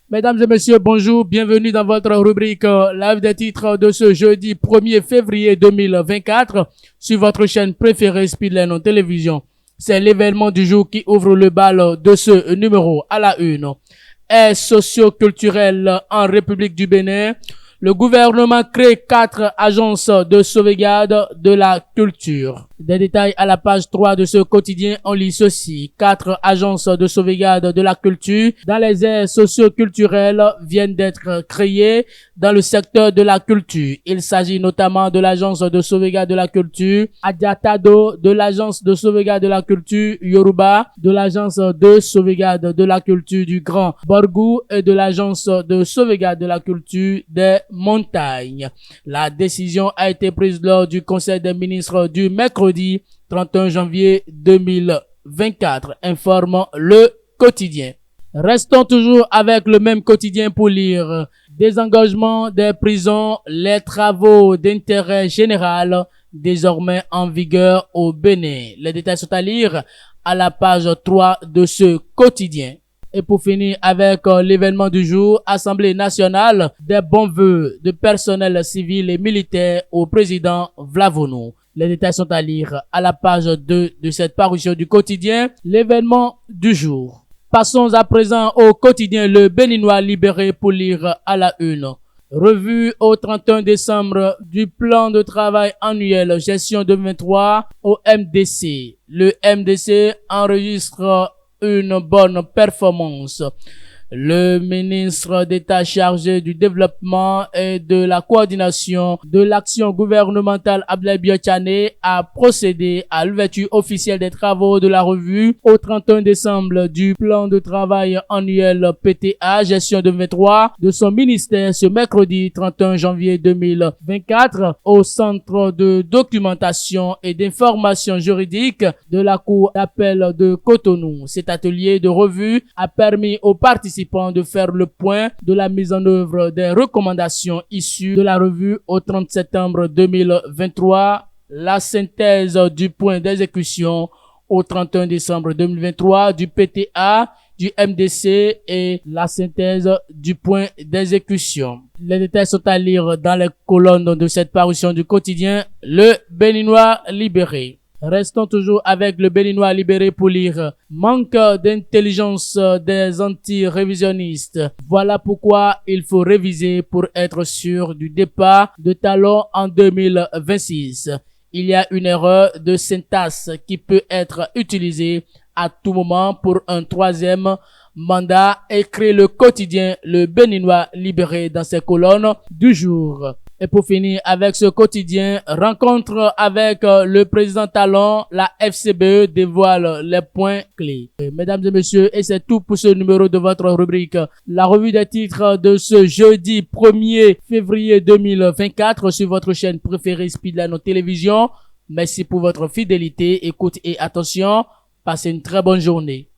Mesdames et messieurs, bonjour, bienvenue dans votre rubrique live des titres de ce jeudi 1er février 2024 sur votre chaîne préférée Speedline Télévision. C'est l'événement du jour qui ouvre le bal de ce numéro à la une. Aide socio-culturelle en République du Bénin. Le gouvernement crée 4 agences de sauvegarde de la culture. Des détails à la page 3 de ce quotidien, on lit ceci. 4 agences de sauvegarde de la culture dans les aires socio-culturelles viennent d'être créées dans le secteur de la culture. Il s'agit notamment de l'agence de sauvegarde de la culture Adjatado, de l'agence de sauvegarde de la culture Yoruba, de l'agence de sauvegarde de la culture du Grand Borgou et de l'agence de sauvegarde de la culture des montagnes. La décision a été prise lors du Conseil des ministres du mercredi 31 janvier 2024, informe le quotidien. Restons toujours avec le même quotidien pour lire désengagement des prisons, les travaux d'intérêt général désormais en vigueur au Bénin. Les détails sont à lire à la page 3 de ce quotidien. Et pour finir avec l'événement du jour, Assemblée nationale, des bons vœux de personnel civil et militaire au président Vlavonou. Les détails sont à lire à la page 2 de cette parution du quotidien, l'événement du jour. Passons à présent au quotidien Le Béninois libéré pour lire à la une. Revue au 31 décembre du plan de travail annuel gestion 2023 au MDC. Le MDC enregistre une bonne performance. Le ministre d'État chargé du développement et de la coordination de l'action gouvernementale Abdoulaye Biotchane a procédé à l'ouverture officielle des travaux de la revue au 31 décembre du plan de travail annuel PTA gestion 2023 de son ministère ce mercredi 31 janvier 2024 au centre de documentation et d'information juridique de la Cour d'appel de Cotonou. Cet atelier de revue a permis aux participants de faire le point de la mise en œuvre des recommandations issues de la revue au 30 septembre 2023, la synthèse du point d'exécution au 31 décembre 2023 du PTA, du MDC et la synthèse du point d'exécution. Les détails sont à lire dans les colonnes de cette parution du quotidien Le Béninois libéré. Restons toujours avec Le Béninois libéré pour lire manque d'intelligence des anti-révisionnistes. Voilà pourquoi il faut réviser pour être sûr du départ de Talon en 2026. Il y a une erreur de syntaxe qui peut être utilisée à tout moment pour un troisième mandat, écrit le quotidien Le Béninois libéré dans ses colonnes du jour. Et pour finir avec ce quotidien, rencontre avec le président Talon, la FCBE dévoile les points clés. Mesdames et messieurs, et c'est tout pour ce numéro de votre rubrique. La revue des titres de ce jeudi 1er février 2024 sur votre chaîne préférée Speedline Télévision. Merci pour votre fidélité, écoute et attention. Passez une très bonne journée.